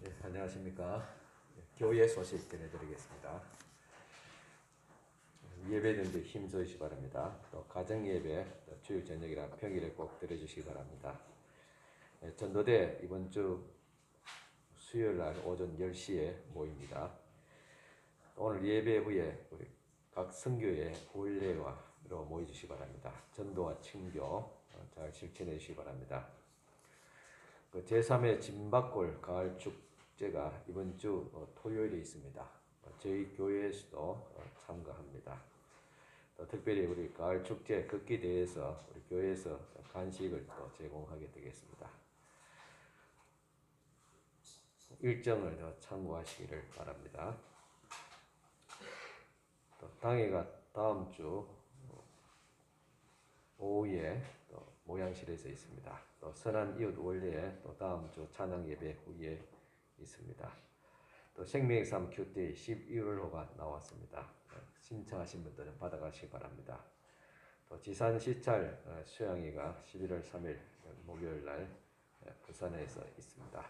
네, 안녕하십니까. 교회 소식 전해드리겠습니다. 예배는 힘쓰시 바랍니다. 또 가정예배, 주일 저녁이나 평일에 꼭 들어주시기 바랍니다. 전도대 이번 주 수요일날 오전 10시에 모입니다. 오늘 예배 후에 우리 각 선교회 올레와로 모여주시기 바랍니다. 전도와 친교 잘 실천해 주시기 바랍니다. 제3회 진박골 가을 축제가 이번 주 토요일에 있습니다. 저희 교회에서도 참가합니다. 특별히 우리 가을 축제 걷기 대회에서 우리 교회에서 간식을 또 제공하게 되겠습니다. 일정을 더 참고하시기를 바랍니다. 또 당회가 다음 주 오후에 또 모양실에서 있습니다. 또 선한 이웃 원래에 또 다음 주 찬양 예배 후에 있습니다. 또 생명의 삶 큐티 11월호가 나왔습니다. 신청하신 분들은 받아가시기 바랍니다. 또 지산 시찰 수양회가 11월 3일 목요일 날 부산에서 있습니다.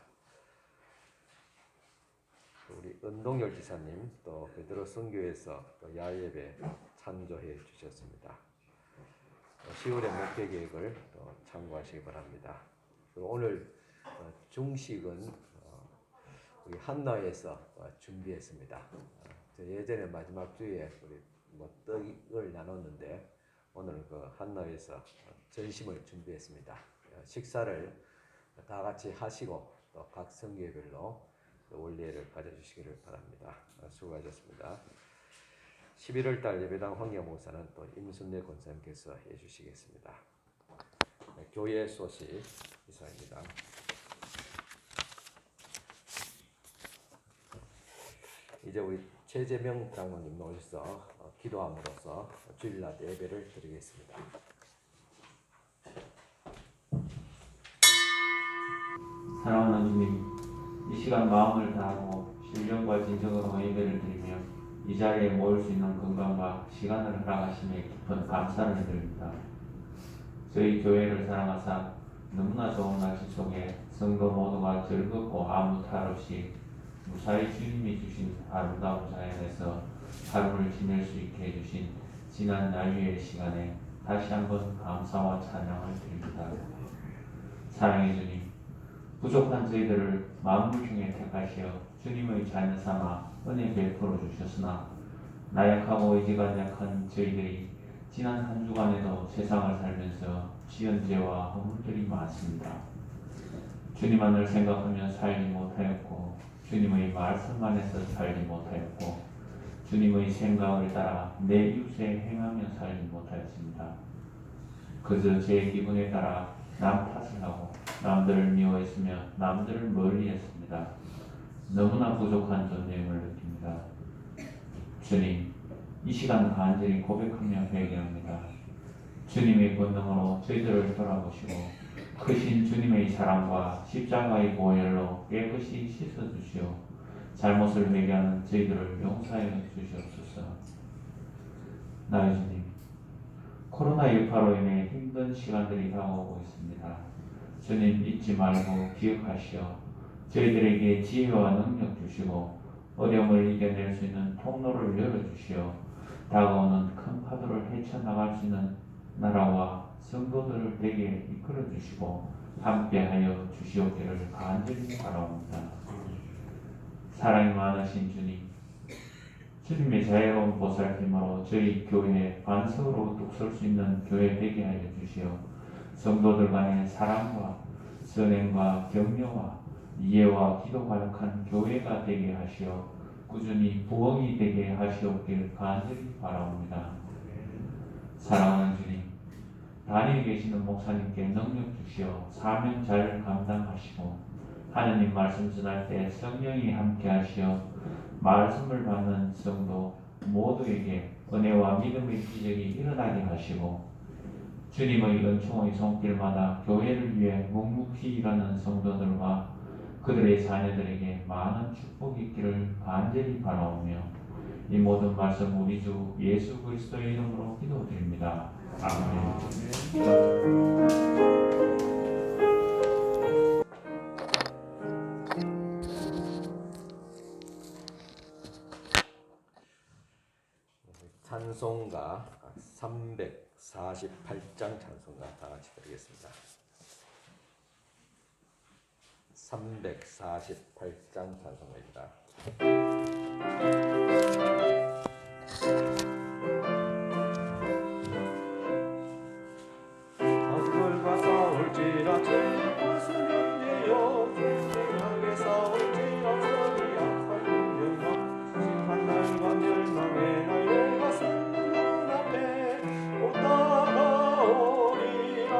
우리 은동열 지사님 또 베드로 선교에서 또 야예배 참조해 주셨습니다. 10월의 목회 계획을 또 참고하시기 바랍니다. 오늘 중식은 우리 한나에서 준비했습니다. 예전에 마지막 주에 우리 떡을 나눴는데 오늘 한나에서 전심을 준비했습니다. 식사를 다 같이 하시고 또 각 성교회별로 원례를 가져주시기를 바랍니다. 수고하셨습니다. 11월달 예배당 황영 목사는 또 임순례 권사님께서 해주시겠습니다. 교회 소식 이상입니다. 이제 우리 최재명 장로님 나오셔서 기도함으로써 주일날 예배를 드리겠습니다. 사랑하는 주님, 이 시간 마음을 다하고 신령과 진정으로 예배를 드리며 이 자리에 모일 수 있는 건강과 시간을 허락하심에 깊은 감사를 드립니다. 저희 교회를 사랑하사 너무나 좋은 날씨 속에 성도 모두가 즐겁고 아무 탈 없이 무사히 주님이 주신 아름다운 자연에서 하루를 지낼 수 있게 해주신 지난 야유의 시간에 다시 한번 감사와 찬양을 드립니다. 사랑의 주님, 부족한 저희들을 만물 중에 택하시어 주님의 자녀 삼아 은혜 베풀어 주셨으나 나약하고 의지가 약한 저희들이 지난 한 주간에도 세상을 살면서 지은 죄와 허물들이 많습니다. 주님만을 생각하며 살지 못하였고 주님의 말씀 안에서 살지 못하였고 주님의 생각을 따라 내 이웃에 행하며 살지 못하였습니다. 그저 제 기분에 따라 남 탓을 하고 남들을 미워했으며 남들을 멀리했습니다. 너무나 부족한 존재임을 느낍니다. 주님, 이 시간 간절히 고백하며 회개합니다. 주님의 권능으로 저희들을 돌아보시고 크신 주님의 사랑과 십자가의 보혈로 깨끗이 씻어주시오. 잘못을 회개하는 저희들을 용서하여 주시옵소서. 나의 주님, 코로나 여파로 인해 힘든 시간들이 다가오고 있습니다. 주님 잊지 말고 기억하시어 저희들에게 지혜와 능력 주시고 어려움을 이겨낼 수 있는 통로를 열어주시어 다가오는 큰 파도를 헤쳐나갈 수 있는 나라와 성도들을 되게 이끌어 주시고 함께하여 주시옵기를 간절히 바라옵니다. 사랑이 많으신 주님, 주님의 자애로운 보살핌으로 저희 교회에 반석으로 뚝 설 수 있는 교회 되게 하여 주시어 성도들 간의 사랑과 선행과 격려와 이해와 기도 가득한 교회가 되게 하시어 꾸준히 부흥이 되게 하시옵길 간절히 바라옵니다. 사랑하는 주님, 단위에 계시는 목사님께 능력 주시어 사명 잘 감당하시고 하느님 말씀 전할 때 성령이 함께 하시어 말씀을 받는 성도 모두에게 은혜와 믿음의 기적이 일어나게 하시고 주님의 은총의 손길마다 교회를 위해 묵묵히 일하는 성도들과 그들의 자녀들에게 많은 축복이 있기를 간절히 바라오며 이 모든 말씀 우리 주 예수 그리스도의 이름으로 기도드립니다. 아멘. 찬송가 348장 찬송가 다 같이 드리겠습니다. 348장 찬송가입니다. 악들과 싸울지라 죄의 것은 영예요 쟁쟁하게 싸울지라 저리 약한 멸망 심판 날과 멸망의 날 내가 선 눈앞에 곧 다가오리라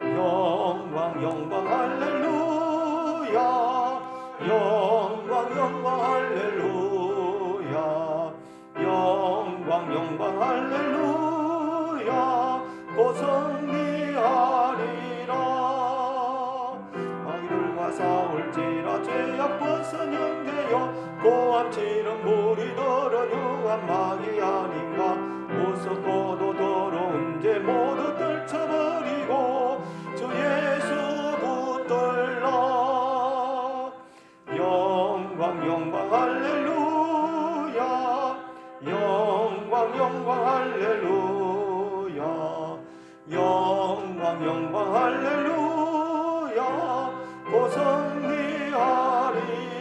영광 영광 할렐루야 영광 영광 할렐루야 영광 영광 할렐루야 곧 승리하리라 악들과 싸울지라 죄악 벗은 영되여 고함치는 물이 더러 유한 막이 아닌가 무섭고도 더러운 죄 모두 떨쳐버리고 주 예수 붙들라 영광 영광 할렐루야 영광 영광 할렐루야 영광 영광 할렐루야 곧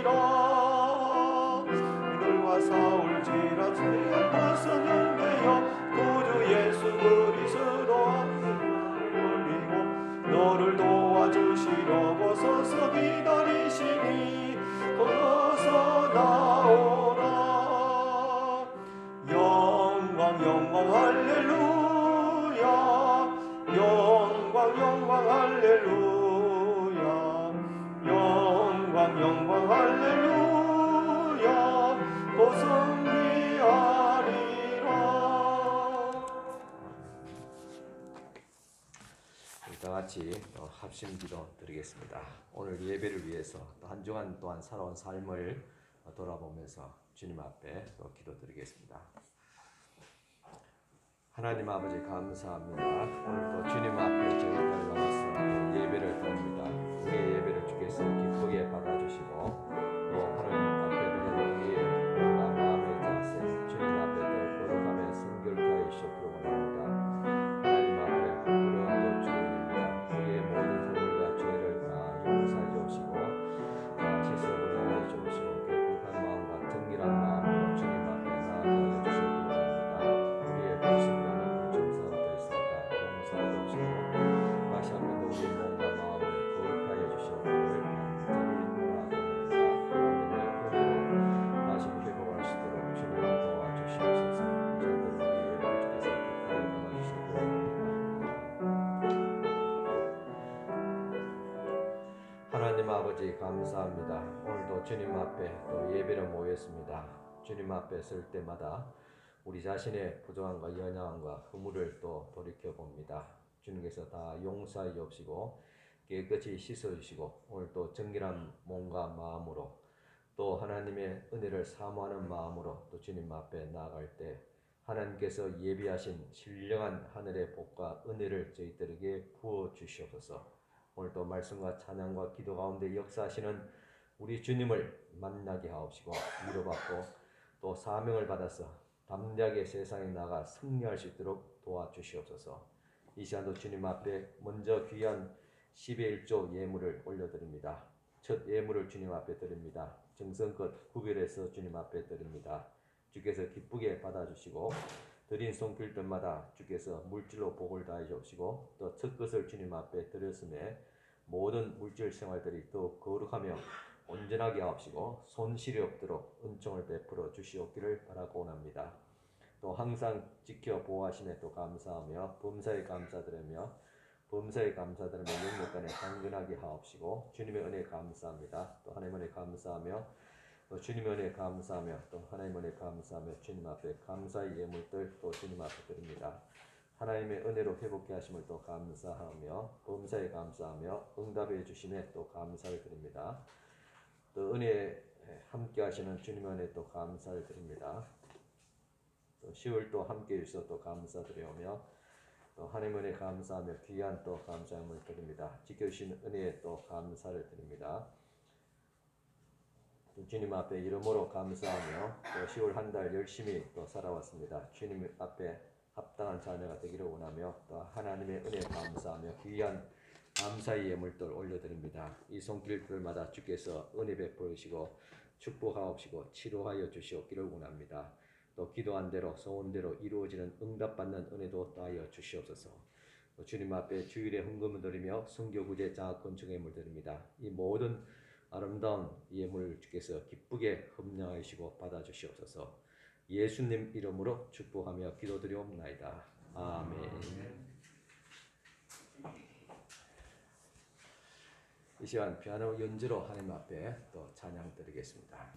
승리하리라 이들과 싸울지라 죄악 벗은 영되여 구주 예수 그리스도 앞에 올리고 너를 도와주시려고 서서 기다리시니 어서 나오라 영광 영광 할렐루야 영광 영광 할렐루야 영광 영광 할렐루야 곧 승리하리라. 다 같이 합심기도 드리겠습니다. 오늘 예배를 위해서 또 한 주간 또한 살아온 삶을 돌아보면서 주님 앞에 또 기도드리겠습니다. 하나님 아버지 감사합니다. 오늘도 주님 앞에 저희들 나와서 예배를 드립니다. 우리의 예배를 주께서 기쁘게 받아주시고 또 하나님 앞에 드리는 우리의 마음의 자세 주님 앞에 더 거룩하며 성결케 하여 주시옵기를 원합니다. 하나님 앞에 부끄러운 또 주님입니다. 우리의 모든 허물과 죄를 다 용서해 주시고 씻어버리게 해주시고 깨끗한 마음과 정결한 마음으로 주님 앞에 나아가 주시옵기를 원합니다. 우리의 불순간을 정사하고 있습니다. 용서해 주시고 다시 한번 더 우리의 몸과 마음을 거룩하여 주시옵기를 원합니다. 다시 회복할 수 있도록 주님 도와주시옵소서. 이제는 우리의 예배를 주께서 기쁘게 받아주시옵기를 원합니다. 하나님 아버지 감사합니다. 오늘도 주님 앞에 또 예배를 모였습니다. 주님 앞에 설 때마다 우리 자신의 부족함과 연약함과 허물을 또 돌이켜봅니다. 주님께서 다 용서하여 주시고 깨끗이 씻어주시고 오늘 또 정결한 몸과 마음으로 또 하나님의 은혜를 사모하는 마음으로 또 주님 앞에 나아갈 때 하나님께서 예비하신 신령한 하늘의 복과 은혜를 저희들에게 부어주시옵소서. 오늘도 말씀과 찬양과 기도 가운데 역사하시는 우리 주님을 만나게 하옵시고 위로받고 또 사명을 받아서 담대하게 세상에 나가 승리할 수 있도록 도와주시옵소서. 이 시간도 주님 앞에 먼저 귀한 10의 1조 예물을 올려드립니다. 첫 예물을 주님 앞에 드립니다. 정성껏 구별해서 주님 앞에 드립니다. 주께서 기쁘게 받아주시고 드린 손길들마다 주께서 물질로 복을 다해 주시고 또 첫 것을 주님 앞에 드렸음에 모든 물질 생활들이 또 거룩하며 온전하게 하옵시고 손실이 없도록 은총을 베풀어 주시옵기를 바라고 원합니다. 또 항상 지켜 보호하심에 또 감사하며 범사에 감사드리며 영육간에 강건하게 하옵시고 주님의 은혜 감사합니다. 또 하나님의 은혜 감사하며 또 주님의 은혜 감사하며 또 하나님의 은혜 감사하며 주님 앞에 감사의 예물들 또 주님 앞에 드립니다. 하나님의 은혜로 회복케 하심을 또 감사하며 범사에 감사하며 응답해 주심에 또 감사를 드립니다. 또 은혜에 함께 하시는 주님의 은혜 또 감사를 드립니다. 또 10월 또 함께 해주셔서 또 감사드리오며 또 하나님의 은혜 감사하며 귀한 또 감사함을 드립니다. 지켜주신 은혜에 또 감사를 드립니다. 또 주님 앞에 이름으로 감사하며 또 10월 한 달 열심히 또 살아왔습니다. 주님 앞에 합당한 자녀가 되기를 원하며 또 하나님의 은혜에 감사하며 귀한 감사의 예물들 올려드립니다. 이 손길들마다 주께서 은혜 베풀으시고 축복하옵시고 치료하여 주시옵기를 원합니다. 또 기도한 대로 소원대로 이루어지는 응답받는 은혜도 더하여 주시옵소서. 주님 앞에 주일에 헌금을 드리며 성교구제 장학금 예물 드립니다. 이 모든 아름다운 예물을 주께서 기쁘게 흠량하시고 받아주시옵소서. 예수님 이름으로 축복하며 기도드리옵나이다. 아멘. 이 시간 피아노 연주로 하나님 앞에 또 찬양 드리겠습니다.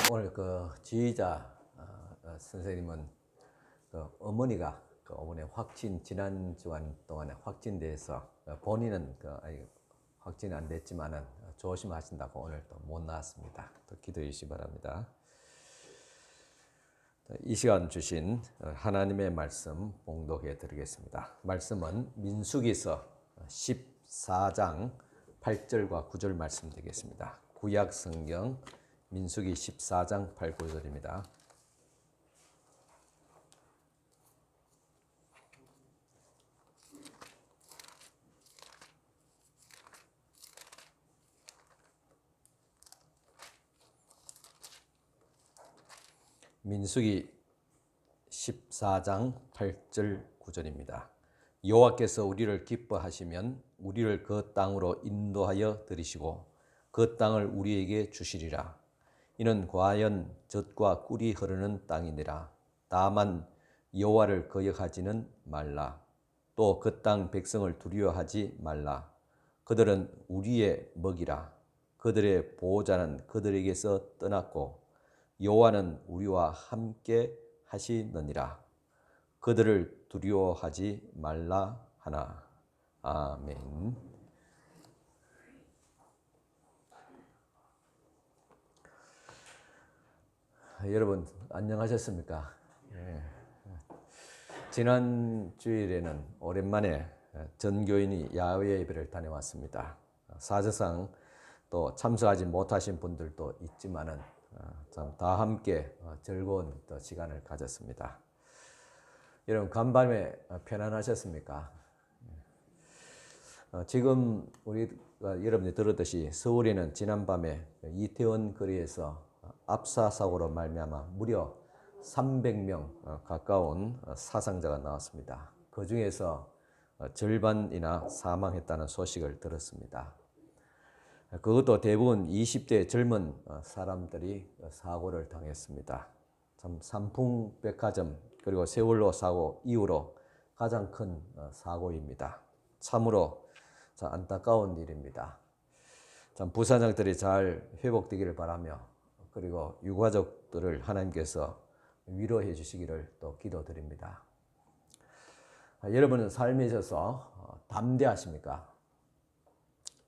오늘 그 지휘자 선생님은 그 어머니가 그 어머니 확진 지난 주간 동안에 확진돼서 본인은 확진이 안 됐지만은 조심하신다고 오늘 또 못 나왔습니다. 또 기도해 주시기 바랍니다. 이 시간 주신 하나님의 말씀 봉독해 드리겠습니다. 말씀은 민수기서 14장 8절과 9절 말씀 되겠습니다. 구약 성경 민수기 14장 8, 9절입니다. 민수기 14장 8절 9절입니다. 여호와께서 우리를 기뻐하시면 우리를 그 땅으로 인도하여 들이시고 그 땅을 우리에게 주시리라. 이는 과연 젖과 꿀이 흐르는 땅이니라. 다만 여호와를 거역하지는 말라. 또 그 땅 백성을 두려워하지 말라. 그들은 우리의 먹이라. 그들의 보호자는 그들에게서 떠났고 여호와는 우리와 함께 하시느니라. 그들을 두려워하지 말라 하나. 아멘. 여러분 안녕하셨습니까? 예. 지난 주일에는 오랜만에 전교인이 야외 예배를 다녀왔습니다. 사실상 또 참석하지 못하신 분들도 있지만은 참 다 함께 즐거운 또 시간을 가졌습니다. 여러분 간밤에 편안하셨습니까? 지금 우리가 여러분이 들었듯이 서울에는 지난밤에 이태원 거리에서 압사 사고로 말미암아 무려 300명 가까운 사상자가 나왔습니다. 그 중에서 절반이나 사망했다는 소식을 들었습니다. 그것도 대부분 20대 젊은 사람들이 사고를 당했습니다. 참 삼풍백화점 그리고 세월호 사고 이후로 가장 큰 사고입니다. 참으로 참 안타까운 일입니다. 참 부상자들이 잘 회복되기를 바라며 그리고 유가족들을 하나님께서 위로해 주시기를 또 기도드립니다. 여러분은 삶에 있어서 담대하십니까?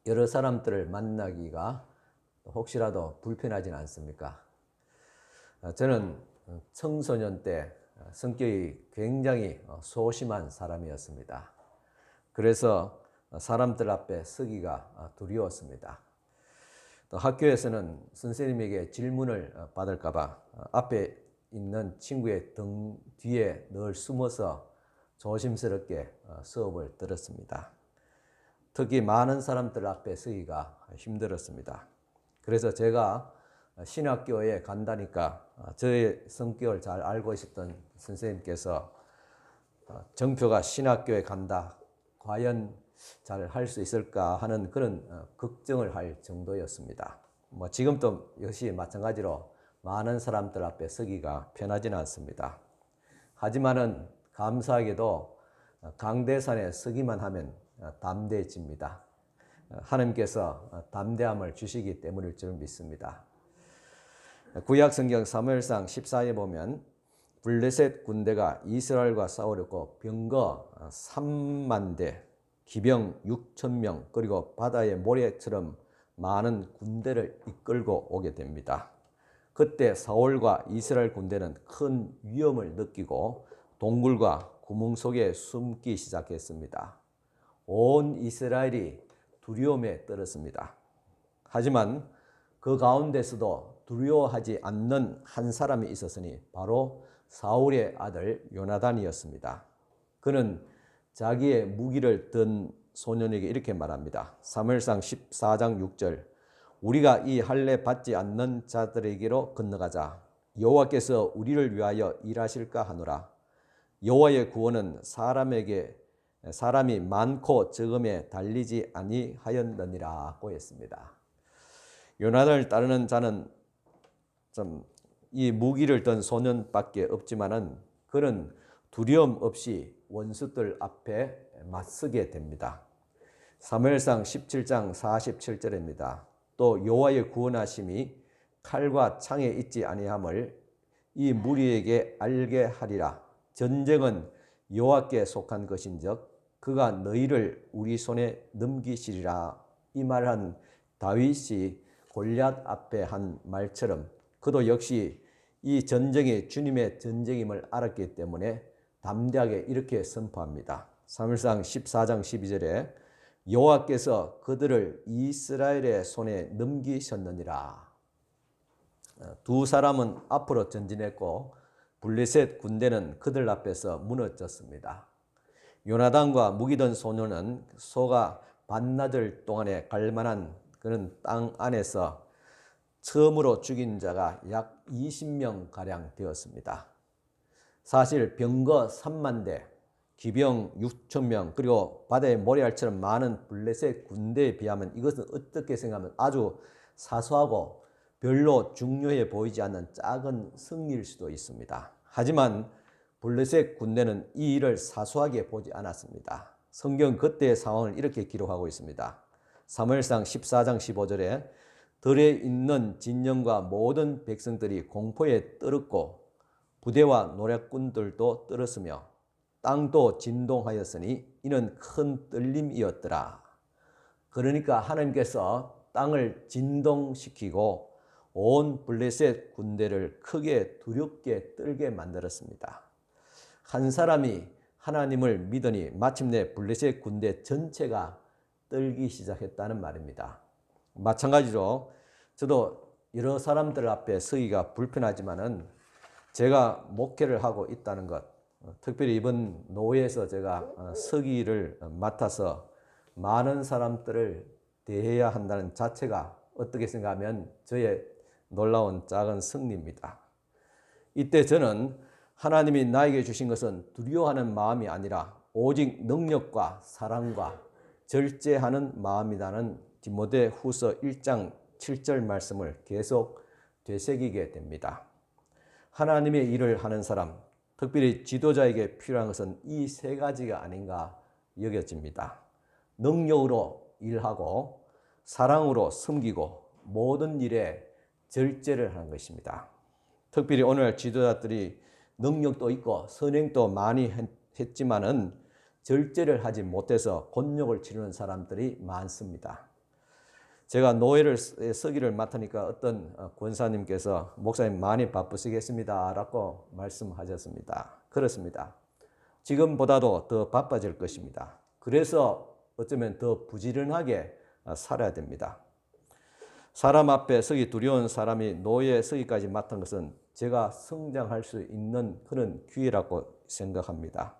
여러 사람들을 만나기가 혹시라도 불편하진 않습니까? 저는 청소년 때 성격이 굉장히 소심한 사람이었습니다. 그래서 사람들 앞에 서기가 두려웠습니다. 또 학교에서는 선생님에게 질문을 받을까 봐 앞에 있는 친구의 등 뒤에 늘 숨어서 조심스럽게 수업을 들었습니다. 특히 많은 사람들 앞에 서기가 힘들었습니다. 그래서 제가 신학교에 간다니까 저의 성격을 잘 알고 있었던 선생님께서 정표가 신학교에 간다. 과연 잘 할 수 있을까 하는 그런 걱정을 할 정도였습니다. 지금도 역시 마찬가지로 많은 사람들 앞에 서기가 편하지는 않습니다. 하지만은 감사하게도 강대산에 서기만 하면 담대해집니다. 하나님께서 담대함을 주시기 때문일 줄 믿습니다. 구약 성경 사무엘상 14에 보면 블레셋 군대가 이스라엘과 싸우려고 병거 3만 대, 기병 6천 명, 그리고 바다의 모래처럼 많은 군대를 이끌고 오게 됩니다. 그때 사울과 이스라엘 군대는 큰 위험을 느끼고 동굴과 구멍 속에 숨기 시작했습니다. 온 이스라엘이 두려움에 떨었습니다. 하지만 그 가운데서도 두려워하지 않는 한 사람이 있었으니 바로 사울의 아들 요나단이었습니다. 그는 자기의 무기를 든 소년에게 이렇게 말합니다. 사무엘상 14장 6절 우리가 이 할례 받지 않는 자들에게로 건너가자. 여호와께서 우리를 위하여 일하실까 하노라. 여호와의 구원은 사람이 많고 적음에 달리지 아니하였느니라고 했습니다. 요나단을 따르는 자는 이 무기를 든 소년밖에 없지만은 그는 두려움 없이 원수들 앞에 맞서게 됩니다. 사무엘상 17장 47절입니다. 또 여호와의 구원하심이 칼과 창에 있지 아니함을 이 무리에게 알게 하리라. 전쟁은 여호와께 속한 것인즉 그가 너희를 우리 손에 넘기시리라. 이 말한 다윗이 골리앗 앞에 한 말처럼 그도 역시 이 전쟁이 주님의 전쟁임을 알았기 때문에 담대하게 이렇게 선포합니다. 사무엘상 14장 12절에 여호와께서 그들을 이스라엘의 손에 넘기셨느니라. 두 사람은 앞으로 전진했고 블레셋 군대는 그들 앞에서 무너졌습니다. 요나단과 무기던 소녀는 소가 반나절 동안에 갈 만한 그런 땅 안에서 처음으로 죽인 자가 약 20명 가량 되었습니다. 사실 병거 3만 대, 기병 6천 명, 그리고 바다의 모래알처럼 많은 블레셋 군대에 비하면 이것은 어떻게 생각하면 아주 사소하고 별로 중요해 보이지 않는 작은 승리일 수도 있습니다. 하지만 블레셋 군대는 이 일을 사소하게 보지 않았습니다. 성경 그때의 상황을 이렇게 기록하고 있습니다. 사무엘상 14장 15절에 들에 있는 진영과 모든 백성들이 공포에 떨었고 부대와 노략군들도 떨었으며 땅도 진동하였으니 이는 큰 떨림이었더라. 그러니까 하나님께서 땅을 진동시키고 온 블레셋 군대를 크게 두렵게 떨게 만들었습니다. 한 사람이 하나님을 믿으니 마침내 블레셋 군대 전체가 떨기 시작했다는 말입니다. 마찬가지로 저도 여러 사람들 앞에 서기가 불편하지만은 제가 목회를 하고 있다는 것, 특별히 이번 노회에서 제가 서기를 맡아서 많은 사람들을 대해야 한다는 자체가 어떻게 생각하면 저의 놀라운 작은 승리입니다. 이때 저는 하나님이 나에게 주신 것은 두려워하는 마음이 아니라 오직 능력과 사랑과 절제하는 마음이라는 디모데 후서 1장 7절 말씀을 계속 되새기게 됩니다. 하나님의 일을 하는 사람, 특별히 지도자에게 필요한 것은 이 세 가지가 아닌가 여겨집니다. 능력으로 일하고 사랑으로 섬기고 모든 일에 절제를 하는 것입니다. 특별히 오늘 지도자들이 능력도 있고 선행도 많이 했지만은 절제를 하지 못해서 곤욕을 치르는 사람들이 많습니다. 제가 노회를 서기를 맡으니까 어떤 권사님께서 목사님 많이 바쁘시겠습니다 라고 말씀하셨습니다. 그렇습니다. 지금보다도 더 바빠질 것입니다. 그래서 어쩌면 더 부지런하게 살아야 됩니다. 사람 앞에 서기 두려운 사람이 노예 서기까지 맡은 것은 제가 성장할 수 있는 그런 기회라고 생각합니다.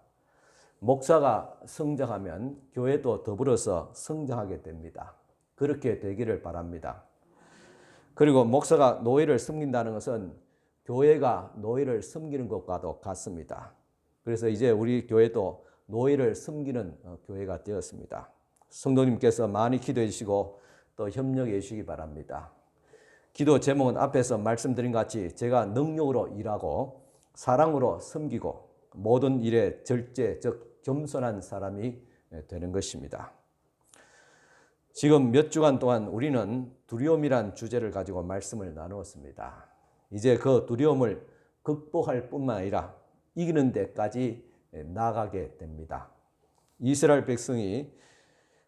목사가 성장하면 교회도 더불어서 성장하게 됩니다. 그렇게 되기를 바랍니다. 그리고 목사가 노예를 섬긴다는 것은 교회가 노예를 섬기는 것과도 같습니다. 그래서 이제 우리 교회도 노예를 섬기는 교회가 되었습니다. 성도님께서 많이 기도해 주시고 또 협력해 주시기 바랍니다. 기도 제목은 앞에서 말씀드린 것 같이 제가 능력으로 일하고 사랑으로 섬기고 모든 일에 절제, 즉 겸손한 사람이 되는 것입니다. 지금 몇 주간 동안 우리는 두려움이란 주제를 가지고 말씀을 나누었습니다. 이제 그 두려움을 극복할 뿐만 아니라 이기는 데까지 나아가게 됩니다. 이스라엘 백성이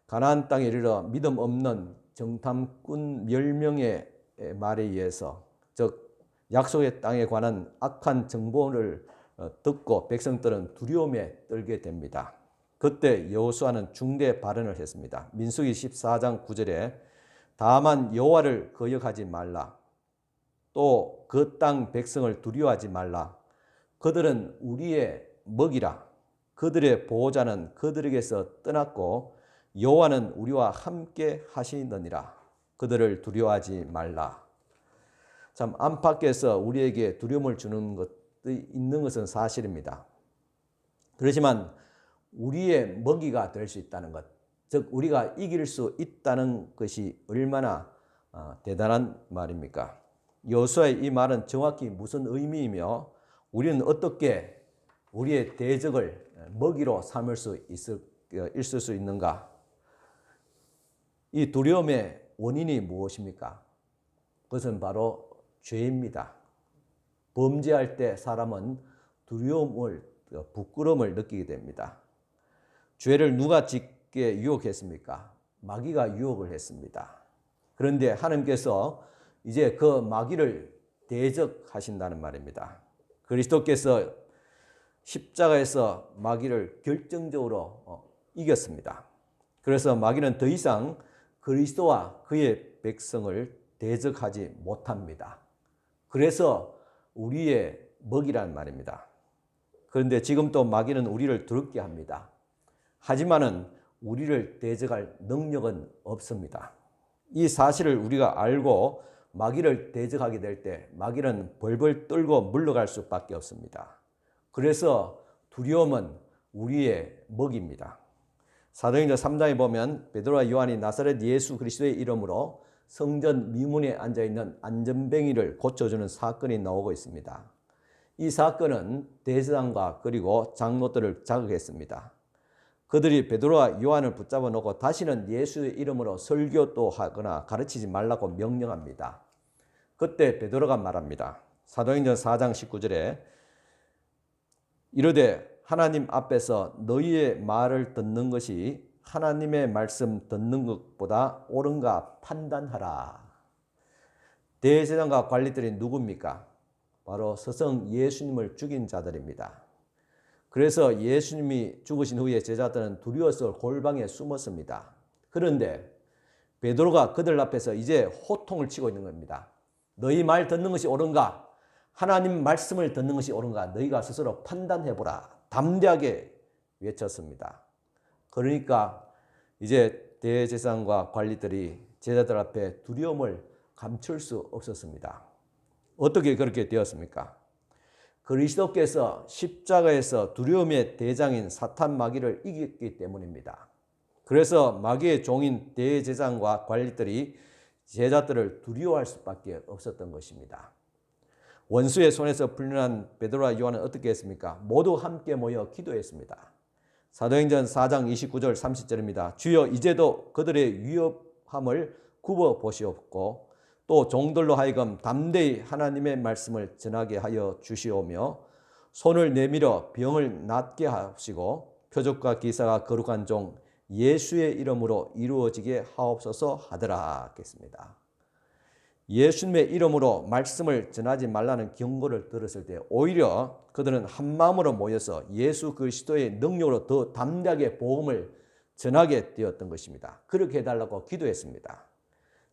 가나안 땅에 이르러 믿음 없는 정탐꾼 10명의 말에 의해서 즉 약속의 땅에 관한 악한 정보를 듣고 백성들은 두려움에 떨게 됩니다. 그때 여호수아는 중대 발언을 했습니다. 민수기 14장 9절에 다만 여호와를 거역하지 말라. 또 그 땅 백성을 두려워하지 말라. 그들은 우리의 먹이라. 그들의 보호자는 그들에게서 떠났고 여호와는 우리와 함께 하시느니라. 그들을 두려워하지 말라. 참 안팎에서 우리에게 두려움을 주는 것이 있는 것은 사실입니다. 그렇지만 우리의 먹이가 될 수 있다는 것, 즉 우리가 이길 수 있다는 것이 얼마나 대단한 말입니까? 여호수아의 이 말은 정확히 무슨 의미이며 우리는 어떻게 우리의 대적을 먹이로 삼을 수 있을 수 있는가? 이 두려움의 원인이 무엇입니까? 그것은 바로 죄입니다. 범죄할 때 사람은 두려움을, 부끄러움을 느끼게 됩니다. 죄를 누가 짓게 유혹했습니까? 마귀가 유혹을 했습니다. 그런데 하나님께서 이제 그 마귀를 대적하신다는 말입니다. 그리스도께서 십자가에서 마귀를 결정적으로 이겼습니다. 그래서 마귀는 더 이상 그리스도와 그의 백성을 대적하지 못합니다. 그래서 우리의 먹이란 말입니다. 그런데 지금 또 마귀는 우리를 두렵게 합니다. 하지만은 우리를 대적할 능력은 없습니다. 이 사실을 우리가 알고 마귀를 대적하게 될 때 마귀는 벌벌 떨고 물러갈 수밖에 없습니다. 그래서 두려움은 우리의 먹입니다. 사도행전 3장에 보면 베드로와 요한이 나사렛 예수 그리스도의 이름으로 성전 미문에 앉아있는 안전뱅이를 고쳐주는 사건이 나오고 있습니다. 이 사건은 대제사장과 그리고 장로들을 자극했습니다. 그들이 베드로와 요한을 붙잡아 놓고 다시는 예수의 이름으로 설교도 하거나 가르치지 말라고 명령합니다. 그때 베드로가 말합니다. 사도행전 4장 19절에 이르되 하나님 앞에서 너희의 말을 듣는 것이 하나님의 말씀 듣는 것보다 옳은가 판단하라. 대제사장과 관리들이 누굽니까? 바로 스승 예수님을 죽인 자들입니다. 그래서 예수님이 죽으신 후에 제자들은 두려워서 골방에 숨었습니다. 그런데 베드로가 그들 앞에서 이제 호통을 치고 있는 겁니다. 너희 말 듣는 것이 옳은가? 하나님 말씀을 듣는 것이 옳은가? 너희가 스스로 판단해보라. 담대하게 외쳤습니다. 그러니까 이제 대제사장과 관리들이 제자들 앞에 두려움을 감출 수 없었습니다. 어떻게 그렇게 되었습니까? 그리스도께서 십자가에서 두려움의 대장인 사탄 마귀를 이겼기 때문입니다. 그래서 마귀의 종인 대제사장과 관리들이 제자들을 두려워할 수밖에 없었던 것입니다. 원수의 손에서 풀려난 베드로와 요한은 어떻게 했습니까? 모두 함께 모여 기도했습니다. 사도행전 4장 29절 30절입니다. 주여 이제도 그들의 위협함을 굽어 보시옵고 또 종들로 하여금 담대히 하나님의 말씀을 전하게 하여 주시오며 손을 내밀어 병을 낫게 하시고 표적과 기사가 거룩한 종 예수의 이름으로 이루어지게 하옵소서 하더라 하겠습니다. 예수님의 이름으로 말씀을 전하지 말라는 경고를 들었을 때 오히려 그들은 한마음으로 모여서 예수 그리스도의 능력으로 더 담대하게 복음을 전하게 되었던 것입니다. 그렇게 해달라고 기도했습니다.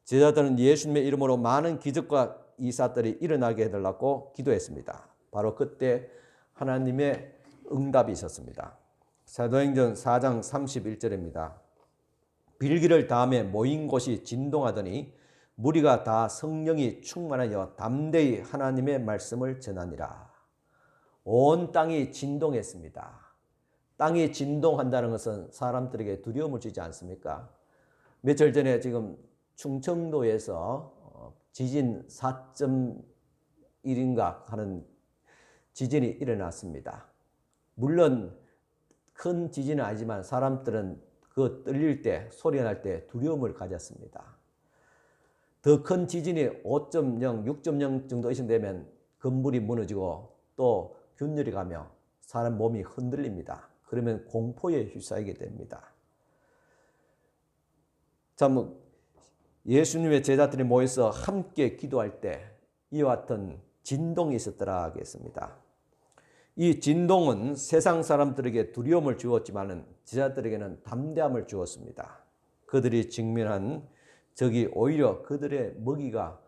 제자들은 예수님의 이름으로 많은 기적과 이사들이 일어나게 해달라고 기도했습니다. 바로 그때 하나님의 응답이 있었습니다. 사도행전 4장 31절입니다. 빌기를 다음에 모인 곳이 진동하더니 무리가 다 성령이 충만하여 담대히 하나님의 말씀을 전하니라. 온 땅이 진동했습니다. 땅이 진동한다는 것은 사람들에게 두려움을 주지 않습니까? 며칠 전에 지금 충청도에서 지진 4.1인가 하는 지진이 일어났습니다. 물론 큰 지진은 아니지만 사람들은 그 떨릴 때, 소리가 날 때 두려움을 가졌습니다. 더 큰 지진이 5.0, 6.0 정도 이상되면 건물이 무너지고 또 균열이 가며 사람 몸이 흔들립니다. 그러면 공포에 휩싸이게 됩니다. 참 예수님의 제자들이 모여서 함께 기도할 때 이와 같은 진동이 있었더라 하겠습니다. 이 진동은 세상 사람들에게 두려움을 주었지만 제자들에게는 담대함을 주었습니다. 그들이 직면한 적이 오히려 그들의 먹이가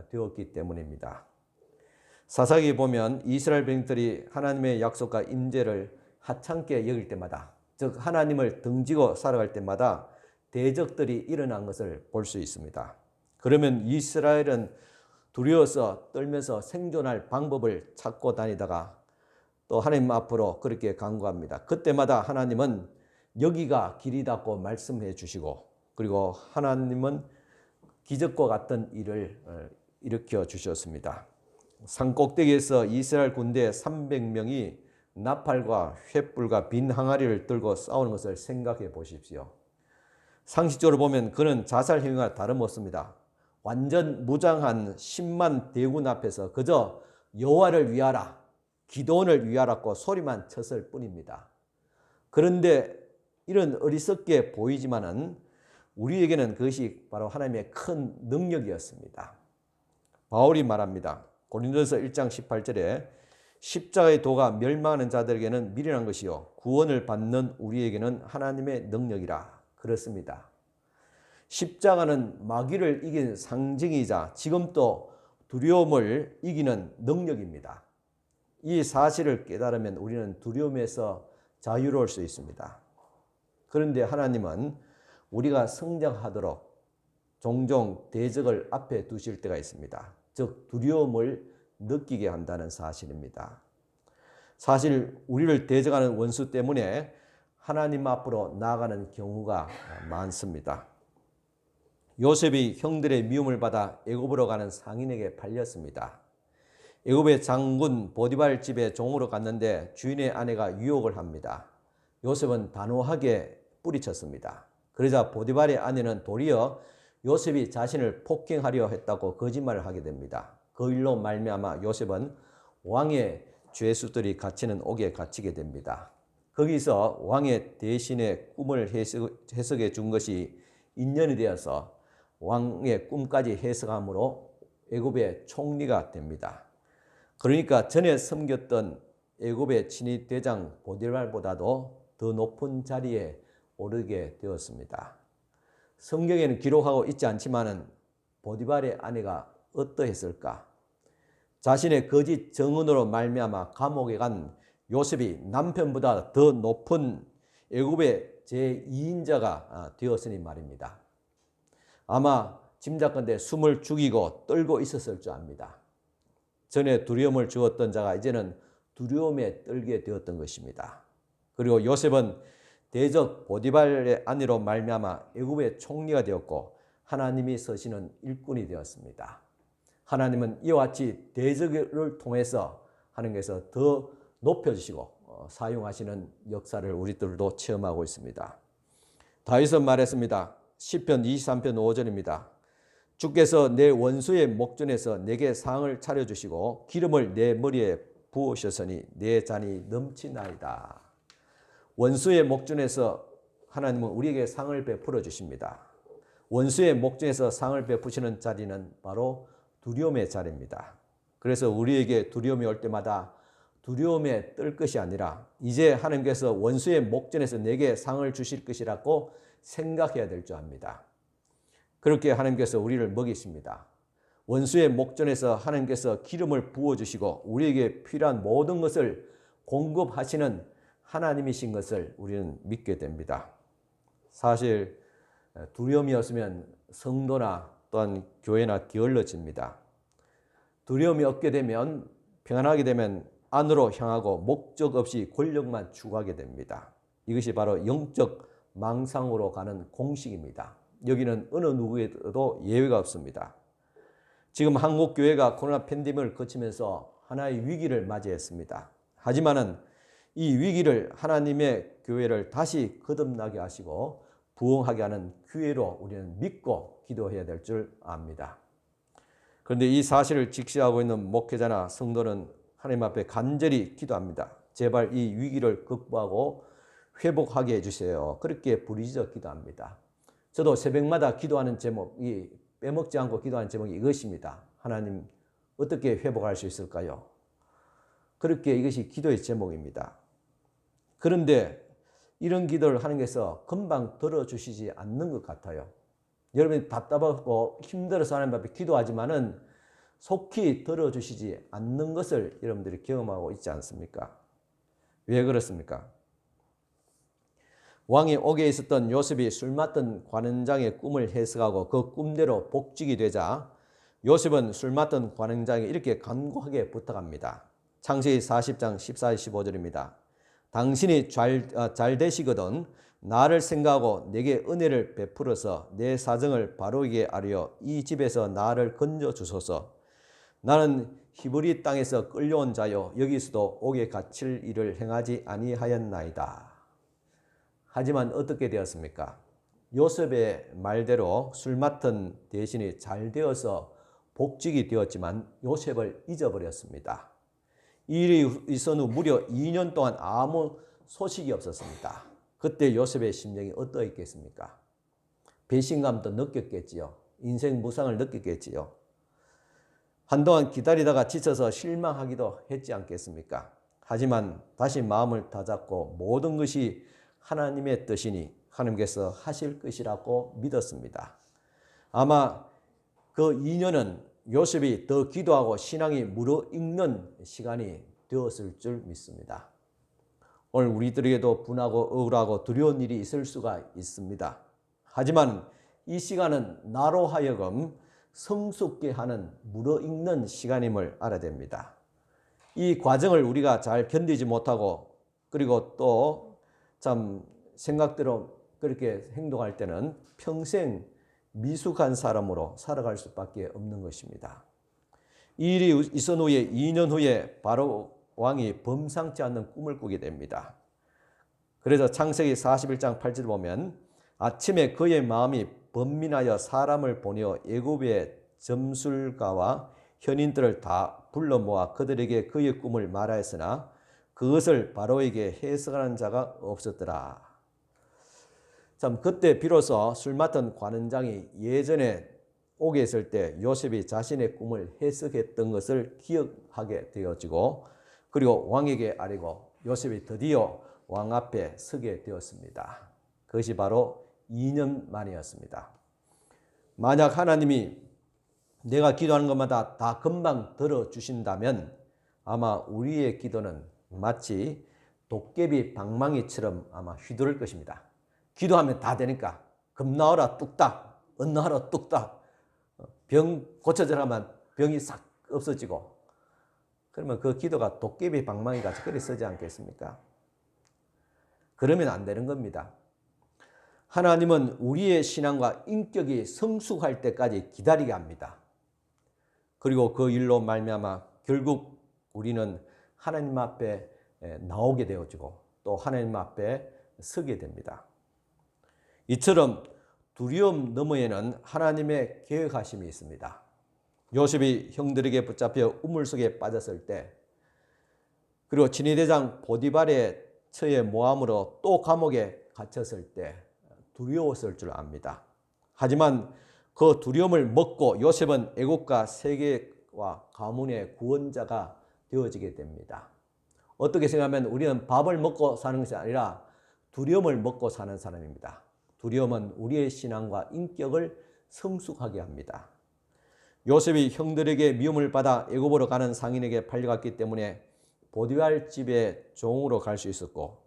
되었기 때문입니다. 사사기에 보면 이스라엘 백성들이 하나님의 약속과 임재를 하찮게 여길 때마다, 즉 하나님을 등지고 살아갈 때마다 대적들이 일어난 것을 볼 수 있습니다. 그러면 이스라엘은 두려워서 떨면서 생존할 방법을 찾고 다니다가 또 하나님 앞으로 그렇게 간구합니다. 그때마다 하나님은 여기가 길이다고 말씀해 주시고, 그리고 하나님은 기적과 같은 일을 일으켜 주셨습니다. 산꼭대기에서 이스라엘 군대 300명이 나팔과 횃불과 빈 항아리를 들고 싸우는 것을 생각해 보십시오. 상식적으로 보면 그는 자살 행위가 다름없습니다. 완전 무장한 10만 대군 앞에서 그저 여호와를 위하라, 기도원을 위하라고 소리만 쳤을 뿐입니다. 그런데 이런 어리석게 보이지만은 우리에게는 그것이 바로 하나님의 큰 능력이었습니다. 바울이 말합니다. 고린도서 1장 18절에 십자가의 도가 멸망하는 자들에게는 미련한 것이요 구원을 받는 우리에게는 하나님의 능력이라. 그렇습니다. 십자가는 마귀를 이긴 상징이자 지금 또 두려움을 이기는 능력입니다. 이 사실을 깨달으면 우리는 두려움에서 자유로울 수 있습니다. 그런데 하나님은 우리가 성장하도록 종종 대적을 앞에 두실 때가 있습니다. 즉 두려움을 느끼게 한다는 사실입니다. 사실 우리를 대적하는 원수 때문에 하나님 앞으로 나아가는 경우가 많습니다. 요셉이 형들의 미움을 받아 애굽으로 가는 상인에게 팔렸습니다. 애굽의 장군 보디발 집에 종으로 갔는데 주인의 아내가 유혹을 합니다. 요셉은 단호하게 뿌리쳤습니다. 그러자 보디발의 아내는 도리어 요셉이 자신을 폭행하려 했다고 거짓말을 하게 됩니다. 그 일로 말미암아 요셉은 왕의 죄수들이 갇히는 옥에 갇히게 됩니다. 거기서 왕의 대신의 꿈을 해석해 준 것이 인연이 되어서 왕의 꿈까지 해석함으로 애굽의 총리가 됩니다. 그러니까 전에 섬겼던 애굽의 친위 대장 보디발보다도 더 높은 자리에 오르게 되었습니다. 성경에는 기록하고 있지 않지만은 보디발의 아내가 어떠했을까? 자신의 거짓 증언으로 말미암아 감옥에 간 요셉이 남편보다 더 높은 애굽의 제2인자가 되었으니 말입니다. 아마 짐작컨대 숨을 죽이고 떨고 있었을 줄 압니다. 전에 두려움을 주었던 자가 이제는 두려움에 떨게 되었던 것입니다. 그리고 요셉은 대적 보디발의 아내로 말미암아 애굽의 총리가 되었고 하나님이 서시는 일꾼이 되었습니다. 하나님은 이와 같이 대적을 통해서 하나님께서 더 높여주시고 사용하시는 역사를 우리들도 체험하고 있습니다. 다윗은 말했습니다. 시편 23편 5절입니다. 주께서 내 원수의 목전에서 내게 상을 차려주시고 기름을 내 머리에 부으셨으니 내 잔이 넘치나이다. 원수의 목전에서 하나님은 우리에게 상을 베풀어 주십니다. 원수의 목전에서 상을 베푸시는 자리는 바로 두려움의 자리입니다. 그래서 우리에게 두려움이 올 때마다 두려움에 떨 것이 아니라 이제 하나님께서 원수의 목전에서 내게 상을 주실 것이라고 생각해야 될 줄 압니다. 그렇게 하나님께서 우리를 먹이십니다. 원수의 목전에서 하나님께서 기름을 부어주시고 우리에게 필요한 모든 것을 공급하시는 하나님이신 것을 우리는 믿게 됩니다. 사실 두려움이 없으면 성도나 또한 교회나 게을러집니다. 두려움이 없게 되면 평안하게 되면 안으로 향하고 목적 없이 권력만 추구하게 됩니다. 이것이 바로 영적 망상으로 가는 공식입니다. 여기는 어느 누구에도 예외가 없습니다. 지금 한국 교회가 코로나 팬데믹을 거치면서 하나의 위기를 맞이했습니다. 하지만은 이 위기를 하나님의 교회를 다시 거듭나게 하시고 부흥하게 하는 기회로 우리는 믿고 기도해야 될 줄 압니다. 그런데 이 사실을 직시하고 있는 목회자나 성도는 하나님 앞에 간절히 기도합니다. 제발 이 위기를 극복하고 회복하게 해주세요. 그렇게 부르짖어 기도합니다. 저도 새벽마다 기도하는 제목이 빼먹지 않고 기도하는 제목이 이것입니다. 하나님 어떻게 회복할 수 있을까요? 그렇게 이것이 기도의 제목입니다. 그런데 이런 기도를 하나님께서 금방 들어주시지 않는 것 같아요. 여러분이 답답하고 힘들어서 하나님 앞에 기도하지만은 속히 들어주시지 않는 것을 여러분들이 경험하고 있지 않습니까? 왜 그렇습니까? 왕의 옥에 있었던 요셉이 술 맡던 관원장의 꿈을 해석하고 그 꿈대로 복직이 되자 요셉은 술 맡던 관원장에게 이렇게 간곡하게 부탁합니다. 창세기 40장 14, 15절입니다. 당신이 잘 되시거든 나를 생각하고 내게 은혜를 베풀어서 내 사정을 바르게 하려 이 집에서 나를 건져 주소서. 나는 히브리 땅에서 끌려온 자요 여기서도 옥에 갇힐 일을 행하지 아니하였나이다. 하지만 어떻게 되었습니까? 요셉의 말대로 술 맡은 대신이 잘 되어서 복직이 되었지만 요셉을 잊어버렸습니다. 이 일이 있은 후 무려 2년 동안 아무 소식이 없었습니다. 그때 요셉의 심정이 어떠했겠습니까? 배신감도 느꼈겠지요. 인생 무상을 느꼈겠지요. 한동안 기다리다가 지쳐서 실망하기도 했지 않겠습니까? 하지만 다시 마음을 다잡고 모든 것이 하나님의 뜻이니 하나님께서 하실 것이라고 믿었습니다. 아마 그 2년은 요셉이 더 기도하고 신앙이 무르익는 시간이 되었을 줄 믿습니다. 오늘 우리들에게도 분하고 억울하고 두려운 일이 있을 수가 있습니다. 하지만 이 시간은 나로 하여금 성숙게 하는 무르익는 시간임을 알아야 됩니다. 이 과정을 우리가 잘 견디지 못하고 그리고 또 참 생각대로 그렇게 행동할 때는 평생 미숙한 사람으로 살아갈 수밖에 없는 것입니다. 이 일이 있은 후에 2년 후에 바로 왕이 범상치 않는 꿈을 꾸게 됩니다. 그래서 창세기 41장 8절 보면 아침에 그의 마음이 번민하여 사람을 보내어 애굽의 점술가와 현인들을 다 불러 모아 그들에게 그의 꿈을 말하였으나 그것을 바로에게 해석하는 자가 없었더라. 참 그때 비로소 술 맡은 관원장이 예전에 오게 있을 때 요셉이 자신의 꿈을 해석했던 것을 기억하게 되어지고 그리고 왕에게 아뢰고 요셉이 드디어 왕 앞에 서게 되었습니다. 그것이 바로 2년 만이었습니다. 만약 하나님이 내가 기도하는 것마다 다 금방 들어주신다면 아마 우리의 기도는 마치 도깨비 방망이처럼 아마 휘두를 것입니다. 기도하면 다 되니까 겁나어라 뚝딱, 언나하라 뚝딱, 병 고쳐져라 하면 병이 싹 없어지고 그러면 그 기도가 도깨비 방망이같이 그리 쓰지 않겠습니까? 그러면 안 되는 겁니다. 하나님은 우리의 신앙과 인격이 성숙할 때까지 기다리게 합니다. 그리고 그 일로 말미암아 결국 우리는 하나님 앞에 나오게 되어지고 또 하나님 앞에 서게 됩니다. 이처럼 두려움 너머에는 하나님의 계획하심이 있습니다. 요셉이 형들에게 붙잡혀 우물 속에 빠졌을 때 그리고 친위대장 보디발의 처에 모함으로 또 감옥에 갇혔을 때 두려웠을 줄 압니다. 하지만 그 두려움을 먹고 요셉은 애국과 세계와 가문의 구원자가 되어지게 됩니다. 어떻게 생각하면 우리는 밥을 먹고 사는 것이 아니라 두려움을 먹고 사는 사람입니다. 두려움은 우리의 신앙과 인격을 성숙하게 합니다. 요셉이 형들에게 미움을 받아 애굽으로 가는 상인에게 팔려갔기 때문에 보디발 집의 종으로 갈 수 있었고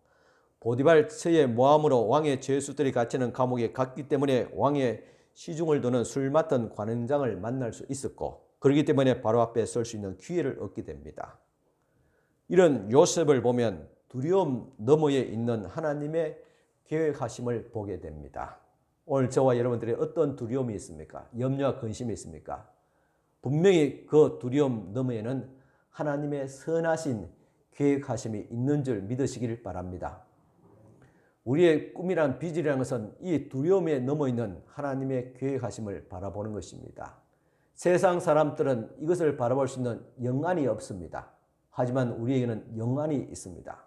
보디발 처의 모함으로 왕의 죄수들이 갇히는 감옥에 갔기 때문에 왕의 시중을 두는 술 맡은 관원장을 만날 수 있었고 그렇기 때문에 바로 앞에 설 수 있는 기회를 얻게 됩니다. 이런 요셉을 보면 두려움 너머에 있는 하나님의 계획하심을 보게 됩니다. 오늘 저와 여러분들의 어떤 두려움이 있습니까? 염려와 근심이 있습니까? 분명히 그 두려움 너머에는 하나님의 선하신 계획하심이 있는 줄 믿으시길 바랍니다. 우리의 꿈이란 비전이라는 것은 이 두려움에 넘어있는 하나님의 계획하심을 바라보는 것입니다. 세상 사람들은 이것을 바라볼 수 있는 영안이 없습니다. 하지만 우리에게는 영안이 있습니다.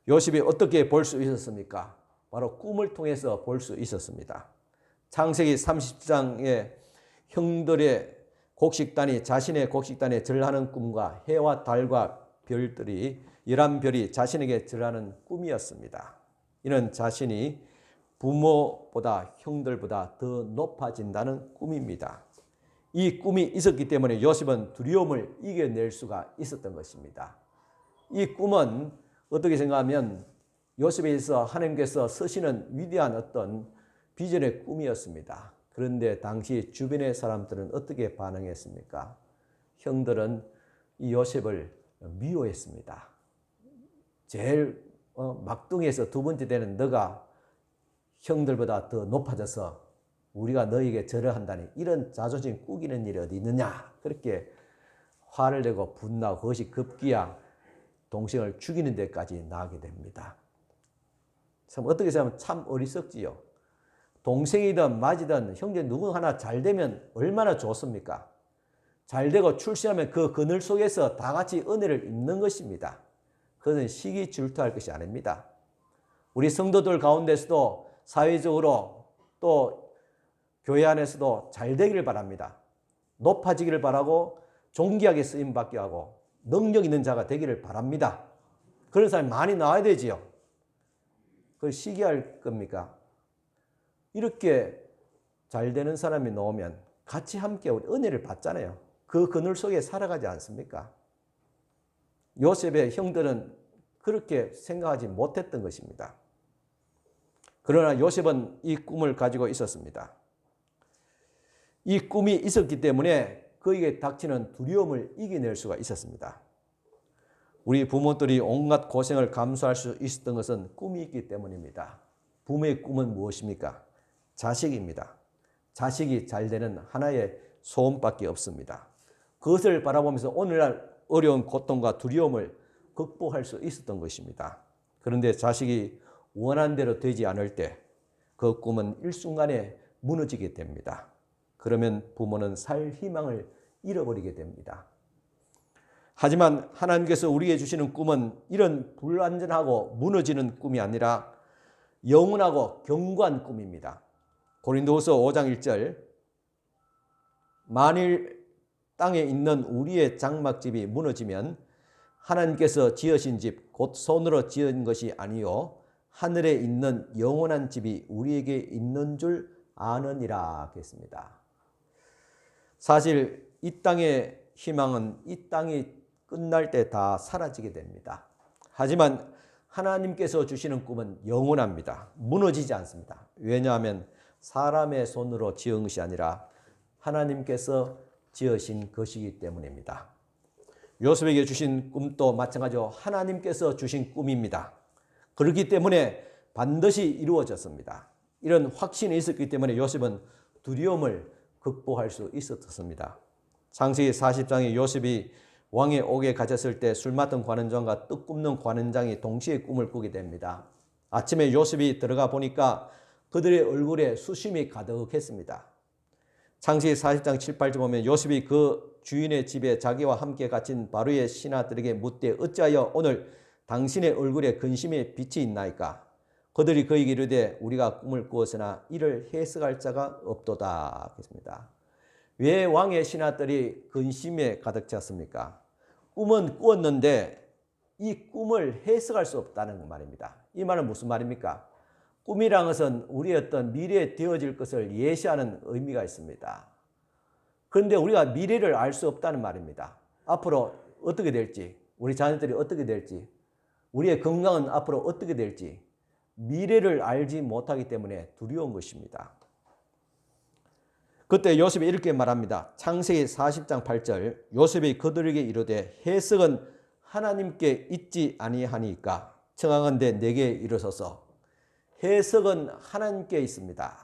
요셉이 어떻게 볼 수 있었습니까? 바로 꿈을 통해서 볼 수 있었습니다. 창세기 30장에 형들의 곡식단이 자신의 곡식단에 절하는 꿈과 해와 달과 별들이 11별이 자신에게 절하는 꿈이었습니다. 이는 자신이 부모보다 형들보다 더 높아진다는 꿈입니다. 이 꿈이 있었기 때문에 요셉은 두려움을 이겨낼 수가 있었던 것입니다. 이 꿈은 어떻게 생각하면 요셉에 있어 하나님께서 쓰시는 위대한 어떤 비전의 꿈이었습니다. 그런데 당시 주변의 사람들은 어떻게 반응했습니까? 형들은 이 요셉을 미워했습니다. 제일 막둥이에서 두 번째 되는 너가 형들보다 더 높아져서 우리가 너에게 절을 한다니 이런 자존심 꾸기는 일이 어디 있느냐 그렇게 화를 내고 분노하고 그것이 급기야 동생을 죽이는 데까지 나가게 됩니다. 참 어떻게 생각하면 참 어리석지요. 동생이든 맞이든 형제 누구 하나 잘 되면 얼마나 좋습니까? 잘 되고 출세하면 그 그늘 속에서 다 같이 은혜를 입는 것입니다. 그것은 시기 질투할 것이 아닙니다. 우리 성도들 가운데서도 사회적으로 또 교회 안에서도 잘 되기를 바랍니다. 높아지기를 바라고 존귀하게 쓰임받게 하고 능력 있는 자가 되기를 바랍니다. 그런 사람이 많이 나와야 되지요. 그걸 시기할 겁니까? 이렇게 잘 되는 사람이 나오면 같이 함께 우리 은혜를 받잖아요. 그 그늘 속에 살아가지 않습니까? 요셉의 형들은 그렇게 생각하지 못했던 것입니다. 그러나 요셉은 이 꿈을 가지고 있었습니다. 이 꿈이 있었기 때문에 그에게 닥치는 두려움을 이겨낼 수가 있었습니다. 우리 부모들이 온갖 고생을 감수할 수 있었던 것은 꿈이 있기 때문입니다. 부모의 꿈은 무엇입니까? 자식입니다. 자식이 잘 되는 하나의 소원밖에 없습니다. 그것을 바라보면서 오늘날 어려운 고통과 두려움을 극복할 수 있었던 것입니다. 그런데 자식이 원하는 대로 되지 않을 때 그 꿈은 일순간에 무너지게 됩니다. 그러면 부모는 살 희망을 잃어버리게 됩니다. 하지만 하나님께서 우리에게 주시는 꿈은 이런 불완전하고 무너지는 꿈이 아니라 영원하고 견고한 꿈입니다. 고린도후서 5장 1절 만일 땅에 있는 우리의 장막집이 무너지면 하나님께서 지으신 집 곧 손으로 지은 것이 아니요 하늘에 있는 영원한 집이 우리에게 있는 줄 아느니라 했습니다. 사실 이 땅의 희망은 이 땅이 끝날 때 다 사라지게 됩니다. 하지만 하나님께서 주시는 꿈은 영원합니다. 무너지지 않습니다. 왜냐하면 사람의 손으로 지은 것이 아니라 하나님께서 지으신 것이기 때문입니다. 요셉에게 주신 꿈도 마찬가지로 하나님께서 주신 꿈입니다. 그렇기 때문에 반드시 이루어졌습니다. 이런 확신이 있었기 때문에 요셉은 두려움을 극복할 수 있었습니다. 창세기 40장에 요셉이 왕의 옥에 갇혔을 때 술 맡은 관원장과 떡 굽는 관원장이 동시에 꿈을 꾸게 됩니다. 아침에 요셉이 들어가 보니까 그들의 얼굴에 수심이 가득했습니다. 창세기 40장 7, 8절 보면 요셉이 그 주인의 집에 자기와 함께 갇힌 바로의 신하들에게 묻되 어찌하여 오늘 당신의 얼굴에 근심의 빛이 있나이까? 그들이 그에게 이르되 우리가 꿈을 꾸었으나 이를 해석할 자가 없도다 했습니다. 왜 왕의 신하들이 근심에 가득 찼습니까? 꿈은 꾸었는데 이 꿈을 해석할 수 없다는 말입니다. 이 말은 무슨 말입니까? 꿈이란 것은 우리의 어떤 미래에 되어질 것을 예시하는 의미가 있습니다. 그런데 우리가 미래를 알 수 없다는 말입니다. 앞으로 어떻게 될지, 우리 자녀들이 어떻게 될지, 우리의 건강은 앞으로 어떻게 될지 미래를 알지 못하기 때문에 두려운 것입니다. 그때 요셉이 이렇게 말합니다. 창세기 40장 8절 요셉이 그들에게 이르되 해석은 하나님께 있지 아니하니까 청하건대 내게 이르소서. 해석은 하나님께 있습니다.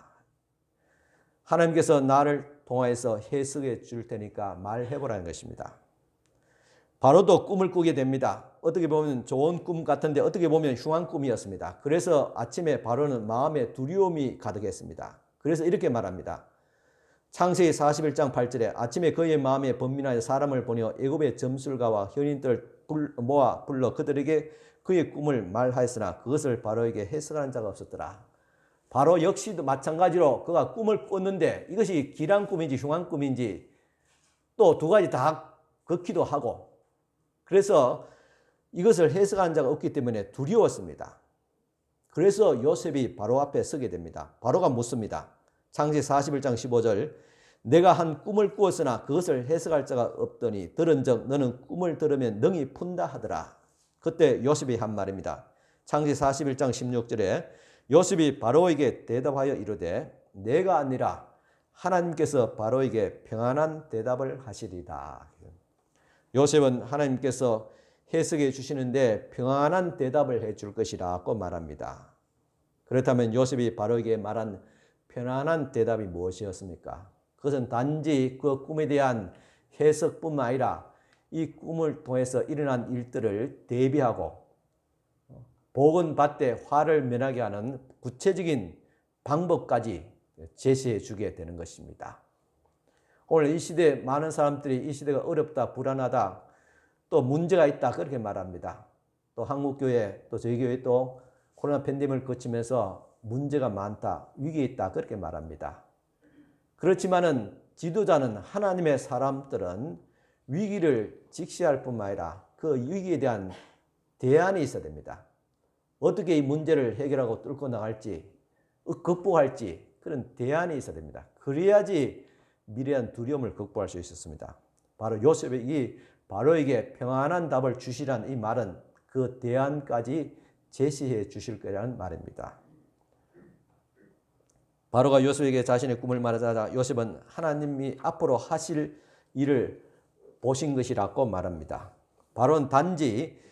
하나님께서 나를 통하여서 해석해 줄 테니까 말해보라는 것입니다. 바로도 꿈을 꾸게 됩니다. 어떻게 보면 좋은 꿈 같은데 어떻게 보면 흉한 꿈이었습니다. 그래서 아침에 바로는 마음에 두려움이 가득했습니다. 그래서 이렇게 말합니다. 창세기 41장 8절에 아침에 그의 마음에 번민하여 사람을 보내어 애굽의 점술가와 현인들 모아 불러 그들에게 그의 꿈을 말하였으나 그것을 바로에게 해석하는 자가 없었더라. 바로 역시도 마찬가지로 그가 꿈을 꿨는데 이것이 길한 꿈인지 흉한 꿈인지 또 두 가지 다 그렇기도 하고 그래서 이것을 해석하는 자가 없기 때문에 두려웠습니다. 그래서 요셉이 바로 앞에 서게 됩니다. 바로가 묻습니다. 창세기 41장 15절 내가 한 꿈을 꾸었으나 그것을 해석할 자가 없더니 들은즉 너는 꿈을 들으면 능히 푼다 하더라. 그때 요셉이 한 말입니다. 창세기 41장 16절에 요셉이 바로에게 대답하여 이르되 내가 아니라 하나님께서 바로에게 평안한 대답을 하시리다. 요셉은 하나님께서 해석해 주시는데 평안한 대답을 해 줄 것이라고 말합니다. 그렇다면 요셉이 바로에게 말한 편안한 대답이 무엇이었습니까? 그것은 단지 그 꿈에 대한 해석뿐만 아니라 이 꿈을 통해서 일어난 일들을 대비하고 복은 받되 화를 면하게 하는 구체적인 방법까지 제시해 주게 되는 것입니다. 오늘 이 시대에 많은 사람들이 이 시대가 어렵다, 불안하다, 또 문제가 있다 그렇게 말합니다. 또 한국교회, 또 저희 교회 또 코로나 팬데믹을 거치면서 문제가 많다, 위기에 있다 그렇게 말합니다. 그렇지만은 지도자는 하나님의 사람들은 위기를 직시할 뿐만 아니라 그 위기에 대한 대안이 있어야 됩니다. 어떻게 이 문제를 해결하고 뚫고 나갈지, 극복할지 그런 대안이 있어야 됩니다. 그래야지 미래한 두려움을 극복할 수 있었습니다. 바로 요셉이 바로에게 평안한 답을 주시라는 이 말은 그 대안까지 제시해 주실 거라는 말입니다. 바로가 요셉에게 자신의 꿈을 말하자 요셉은 하나님이 앞으로 하실 일을 보신 것이라고 말합니다. 바로는 단지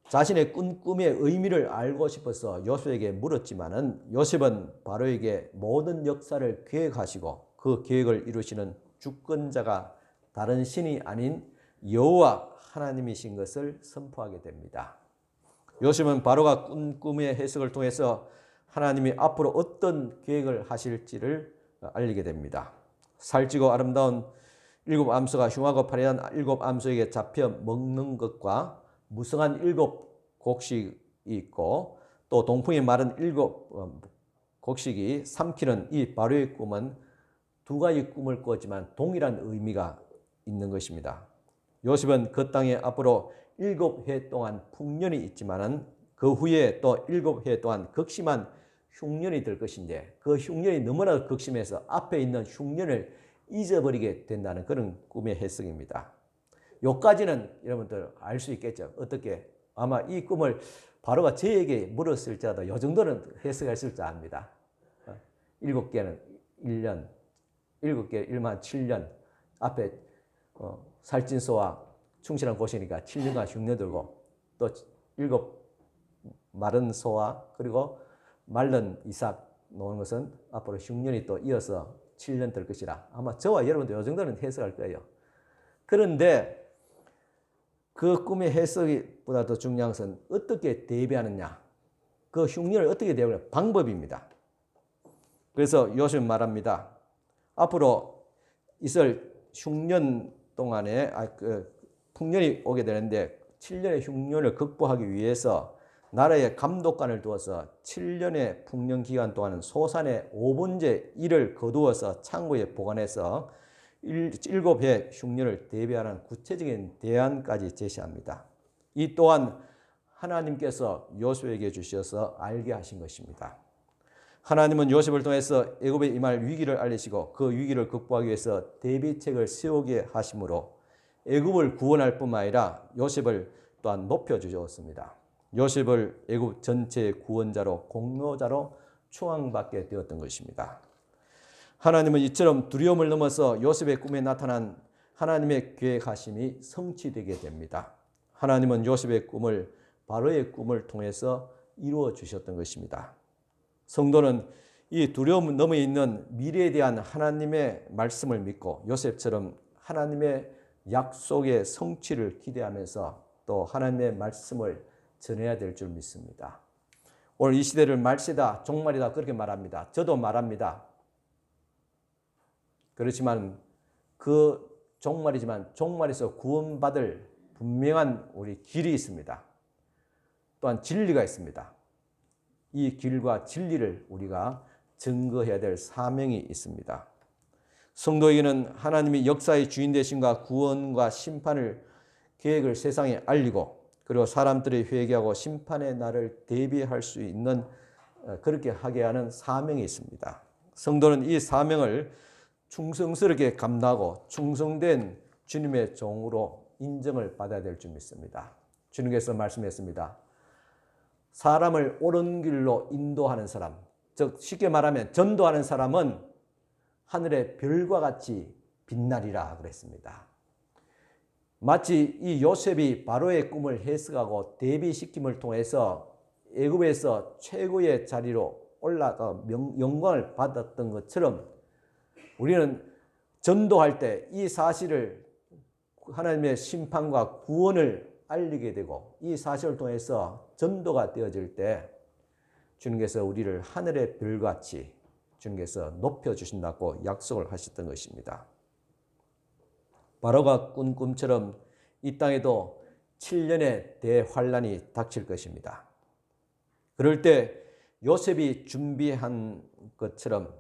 자신의 꿈의 의미를 알고 싶어서 요셉에게 물었지만은 요셉은 바로에게 모든 역사를 계획하시고 그 계획을 이루시는 주권자가 다른 신이 아닌 여호와 하나님이신 것을 선포하게 됩니다. 요셉은 바로가 꿈의 해석을 통해서 하나님이 앞으로 어떤 계획을 하실지를 알리게 됩니다. 살찌고 아름다운 일곱 암소가 흉하고 파래한 일곱 암소에게 잡혀 먹는 것과 무성한 일곱 곡식이 있고 또 동풍이 마른 일곱 곡식이 삼키는 이 바로의 꿈은 두 가지 꿈을 꾸었지만 동일한 의미가 있는 것입니다. 요셉은 그 땅에 앞으로 7해 동안 풍년이 있지만은 그 후에 또 7해 동안 극심한 흉년이 될 것인데 그 흉년이 너무나 극심해서 앞에 있는 흉년을 잊어버리게 된다는 그런 꿈의 해석입니다. 여기까지는 여러분들 알 수 있겠죠. 어떻게? 아마 이 꿈을 바로가 저에게 물었을지라도 이 정도는 해석했을 줄 압니다. 7개는 1년, 7개 1만 7년 앞에 살찐소와 충실한 곳이니까 7년간 흉내 들고 또 7 마른 소와 그리고 말른 이삭 놓은 것은 앞으로 흉년이 또 이어서 7년 될 것이라 아마 저와 여러분도 이 정도는 해석할 거예요. 그런데 그 꿈의 해석보다 더 중요한 것은 어떻게 대비하느냐, 그 흉년을 어떻게 대비하느냐 방법입니다. 그래서 요셉 말합니다. 앞으로 있을 흉년 동안에 풍년이 오게 되는데 7년의 흉년을 극복하기 위해서 나라에 감독관을 두어서 7년의 풍년 기간 동안은 소산의 5분의 1을 거두어서 창고에 보관해서 7해 흉년을 대비하는 구체적인 대안까지 제시합니다. 이 또한 하나님께서 요셉에게 주셔서 알게 하신 것입니다. 하나님은 요셉을 통해서 애굽에 임할 위기를 알리시고 그 위기를 극복하기 위해서 대비책을 세우게 하심으로 애굽을 구원할 뿐만 아니라 요셉을 또한 높여주셨습니다. 요셉을 애굽 전체의 구원자로 공로자로 추앙받게 되었던 것입니다. 하나님은 이처럼 두려움을 넘어서 요셉의 꿈에 나타난 하나님의 계획하심이 성취되게 됩니다. 하나님은 요셉의 꿈을 바로의 꿈을 통해서 이루어 주셨던 것입니다. 성도는 이 두려움 너머에 있는 미래에 대한 하나님의 말씀을 믿고 요셉처럼 하나님의 약속의 성취를 기대하면서 또 하나님의 말씀을 전해야 될 줄 믿습니다. 오늘 이 시대를 말세다, 종말이다 그렇게 말합니다. 저도 말합니다. 그렇지만 그 종말이지만 종말에서 구원받을 분명한 우리 길이 있습니다. 또한 진리가 있습니다. 이 길과 진리를 우리가 증거해야 될 사명이 있습니다. 성도에게는 하나님이 역사의 주인 되심과 구원과 심판을 계획을 세상에 알리고 그리고 사람들이 회개하고 심판의 날을 대비할 수 있는 그렇게 하게 하는 사명이 있습니다. 성도는 이 사명을 충성스럽게 감당하고 충성된 주님의 종으로 인정을 받아야 될 줄 믿습니다. 주님께서 말씀했습니다. 사람을 옳은 길로 인도하는 사람, 즉 쉽게 말하면 전도하는 사람은 하늘의 별과 같이 빛나리라 그랬습니다. 마치 이 요셉이 바로의 꿈을 해석하고 대비시킴을 통해서 애굽에서 최고의 자리로 올라가 영광을 받았던 것처럼 우리는 전도할 때 이 사실을 하나님의 심판과 구원을 알리게 되고 이 사실을 통해서 전도가 되어질 때 주님께서 우리를 하늘의 별같이 주님께서 높여주신다고 약속을 하셨던 것입니다. 바로가 꾼 꿈처럼 이 땅에도 7년의 대환란이 닥칠 것입니다. 그럴 때 요셉이 준비한 것처럼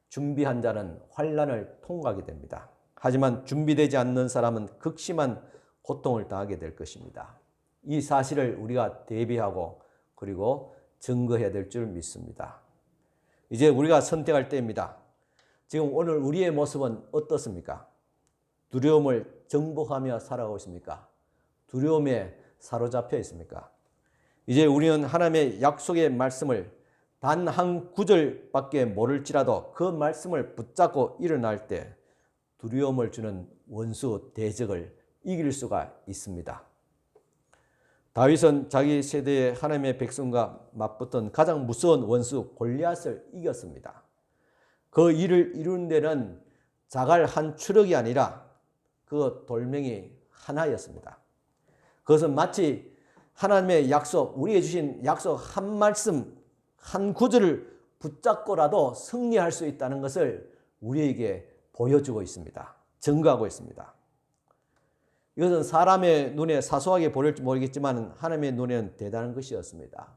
준비한 자는 환란을 통과하게 됩니다. 하지만 준비되지 않는 사람은 극심한 고통을 당하게 될 것입니다. 이 사실을 우리가 대비하고 그리고 증거해야 될 줄 믿습니다. 이제 우리가 선택할 때입니다. 지금 오늘 우리의 모습은 어떻습니까? 두려움을 정복하며 살아가고 있습니까? 두려움에 사로잡혀 있습니까? 이제 우리는 하나님의 약속의 말씀을 단 한 구절밖에 모를지라도 그 말씀을 붙잡고 일어날 때 두려움을 주는 원수 대적을 이길 수가 있습니다. 다윗은 자기 세대의 하나님의 백성과 맞붙은 가장 무서운 원수 골리앗을 이겼습니다. 그 일을 이루는 데는 자갈 한 추럭이 아니라 그 돌멩이 하나였습니다. 그것은 마치 하나님의 약속, 우리에게 주신 약속 한 말씀, 한 구절을 붙잡고라도 승리할 수 있다는 것을 우리에게 보여주고 있습니다. 증거하고 있습니다. 이것은 사람의 눈에 사소하게 보일지 모르겠지만 하나님의 눈에는 대단한 것이었습니다.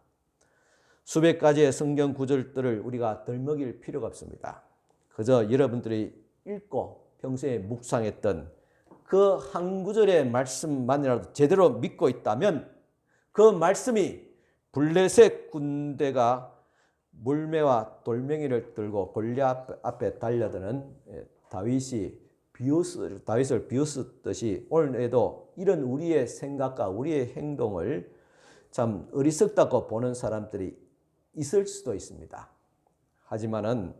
수백 가지의 성경 구절들을 우리가 덜먹일 필요가 없습니다. 그저 여러분들이 읽고 평소에 묵상했던 그 한 구절의 말씀만이라도 제대로 믿고 있다면 그 말씀이 블레셋 군대가 물매와 돌멩이를 들고 골리앗 앞에 달려드는 다윗을 비웃었듯이 오늘에도 이런 우리의 생각과 우리의 행동을 참 어리석다고 보는 사람들이 있을 수도 있습니다. 하지만은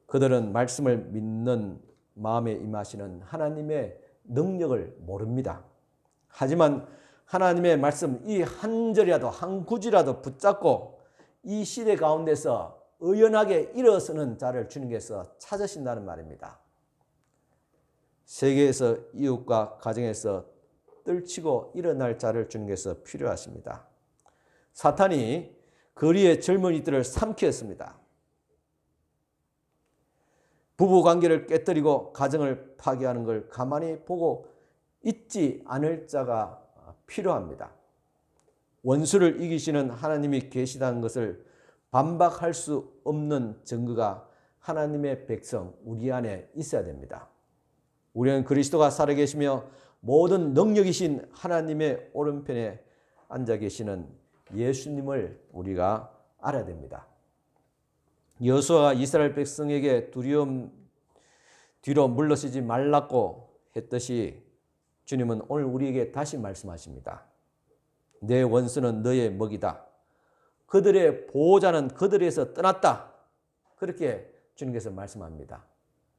그들은 말씀을 믿는 마음에 임하시는 하나님의 능력을 모릅니다. 하지만 하나님의 말씀 이 한 절이라도 한 구절이라도 붙잡고 이 시대 가운데서 의연하게 일어서는 자를 주님께서 찾으신다는 말입니다. 세계에서 이웃과 가정에서 떨치고 일어날 자를 주님께서 필요하십니다. 사탄이 거리의 젊은이들을 삼켰습니다. 부부관계를 깨뜨리고 가정을 파괴하는 걸 가만히 보고 있지 않을 자가 필요합니다. 원수를 이기시는 하나님이 계시다는 것을 반박할 수 없는 증거가 하나님의 백성 우리 안에 있어야 됩니다. 우리는 그리스도가 살아계시며 모든 능력이신 하나님의 오른편에 앉아 계시는 예수님을 우리가 알아야 됩니다. 여호수아가 이스라엘 백성에게 두려움 뒤로 물러서지 말라고 했듯이 주님은 오늘 우리에게 다시 말씀하십니다. 내 원수는 너의 먹이다. 그들의 보호자는 그들에서 떠났다. 그렇게 주님께서 말씀합니다.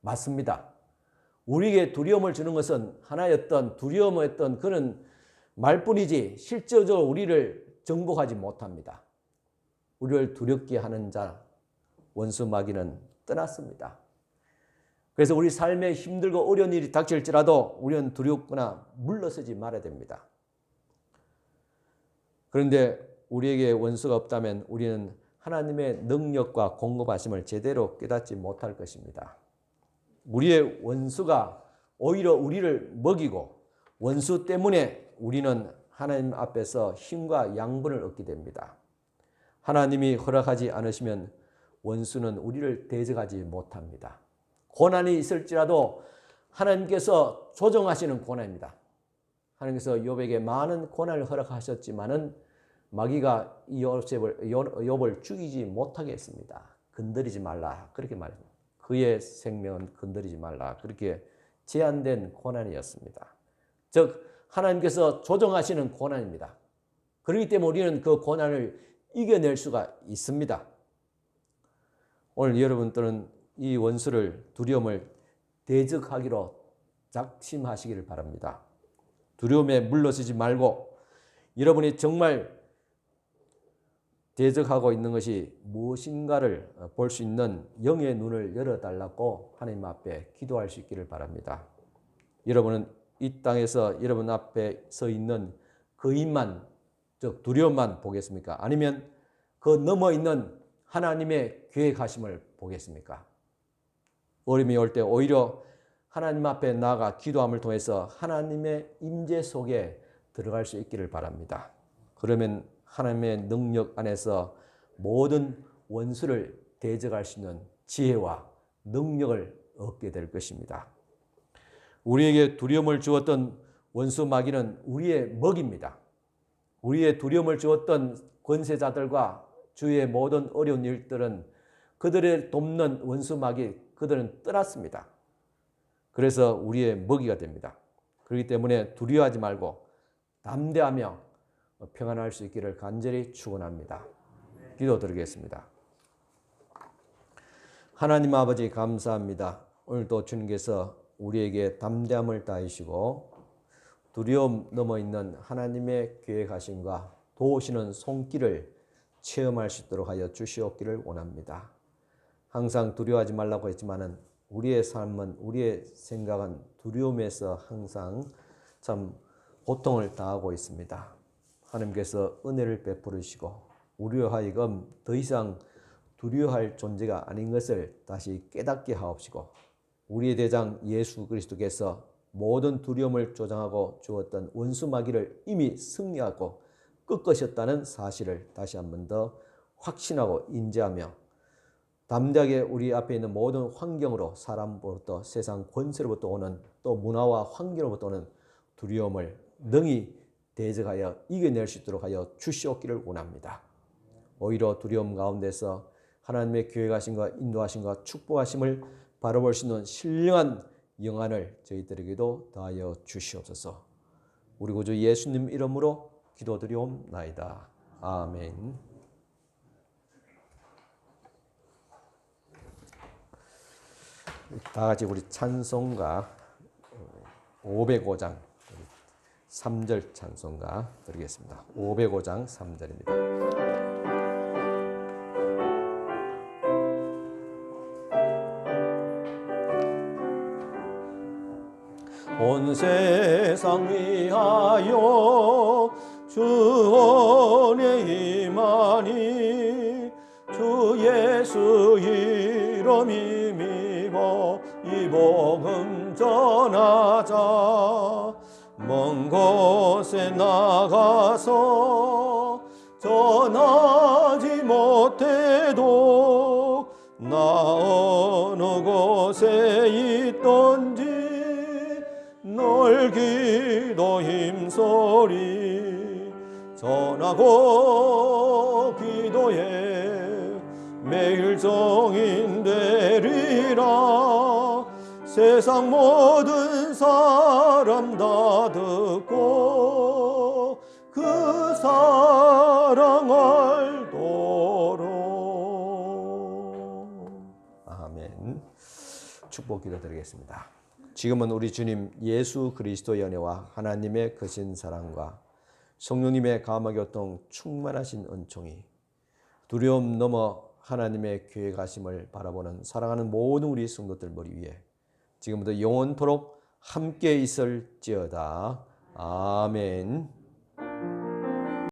맞습니다. 우리에게 두려움을 주는 것은 하나였던 두려움이었던 그런 말뿐이지 실제적으로 우리를 정복하지 못합니다. 우리를 두렵게 하는 자 원수 마귀는 떠났습니다. 그래서 우리 삶에 힘들고 어려운 일이 닥칠지라도 우리는 두렵거나 물러서지 말아야 됩니다. 그런데 우리에게 원수가 없다면 우리는 하나님의 능력과 공급하심을 제대로 깨닫지 못할 것입니다. 우리의 원수가 오히려 우리를 먹이고 원수 때문에 우리는 하나님 앞에서 힘과 양분을 얻게 됩니다. 하나님이 허락하지 않으시면 원수는 우리를 대적하지 못합니다. 고난이 있을지라도 하나님께서 조정하시는 고난입니다. 하나님께서 욥에게 많은 고난을 허락하셨지만은 마귀가 욥을 죽이지 못하게 했습니다. 건드리지 말라 그렇게 말합니다. 그의 생명은 건드리지 말라 그렇게 제한된 고난이었습니다. 즉 하나님께서 조정하시는 고난입니다. 그렇기 때문에 우리는 그 고난을 이겨낼 수가 있습니다. 오늘 여러분들은 이 원수를 두려움을 대적하기로 작심하시기를 바랍니다. 두려움에 물러서지 말고 여러분이 정말 대적하고 있는 것이 무엇인가를 볼 수 있는 영의 눈을 열어달라고 하나님 앞에 기도할 수 있기를 바랍니다. 여러분은 이 땅에서 여러분 앞에 서 있는 거인만, 즉 두려움만 보겠습니까? 아니면 그 넘어 있는 하나님의 계획하심을 보겠습니까? 어려움이 올 때 오히려 하나님 앞에 나아가 기도함을 통해서 하나님의 임재 속에 들어갈 수 있기를 바랍니다. 그러면 하나님의 능력 안에서 모든 원수를 대적할 수 있는 지혜와 능력을 얻게 될 것입니다. 우리에게 두려움을 주었던 원수 마귀는 우리의 먹입니다. 우리의 두려움을 주었던 권세자들과 주위의 모든 어려운 일들은 그들을 돕는 원수 마귀, 그들은 떠났습니다. 그래서 우리의 먹이가 됩니다. 그렇기 때문에 두려워하지 말고 담대하며 평안할 수 있기를 간절히 축원합니다. 기도드리겠습니다. 하나님 아버지 감사합니다. 오늘도 주님께서 우리에게 담대함을 다하시고 두려움 넘어 있는 하나님의 계획하심과 도우시는 손길을 체험할 수 있도록 하여 주시옵기를 원합니다. 항상 두려워하지 말라고 했지만은 우리의 삶은, 우리의 생각은 두려움에서 항상 참 고통을 당하고 있습니다. 하나님께서 은혜를 베풀으시고 우리로 하여금 더 이상 두려워할 존재가 아닌 것을 다시 깨닫게 하옵시고 우리의 대장 예수 그리스도께서 모든 두려움을 조장하고 주었던 원수 마귀를 이미 승리하고 꺾으셨다는 사실을 다시 한 번 더 확신하고 인지하며 담대하게 우리 앞에 있는 모든 환경으로 사람으로부터 세상 권세로부터 오는 또 문화와 환경으로부터 오는 두려움을 능히 대적하여 이겨낼 수 있도록 하여 주시옵기를 원합니다. 오히려 두려움 가운데서 하나님의 계획하심과 인도하심과 축복하심을 바라볼 수 있는 신령한 영안을 저희들에게도 더하여 주시옵소서. 우리 구주 예수님 이름으로 기도드리옵나이다. 아멘. 다 같이 우리 찬송가 505장 3절 찬송가 드리겠습니다. 505장 3절입니다. 온 세상 위하여 주 은혜 임하니 주 예수 이름 힘입어 이 복음 전하자. 먼 곳에 나가서 전하지 못해도 나 어느 곳에 있던지 널 기도 힘소리 전하고 기도해 매일 정인되리라. 세상 모든 사람 다 듣고 그 사랑 알도록. 아멘. 축복 기도드리겠습니다. 지금은 우리 주님 예수 그리스도의 은혜와 하나님의 크신 사랑과 성령님의 감화 교통 충만하신 은총이 두려움 넘어 하나님의 계획하심을 바라보는 사랑하는 모든 우리 성도들 머리 위에 지금부터 영원토록 함께 있을지어다. 아멘.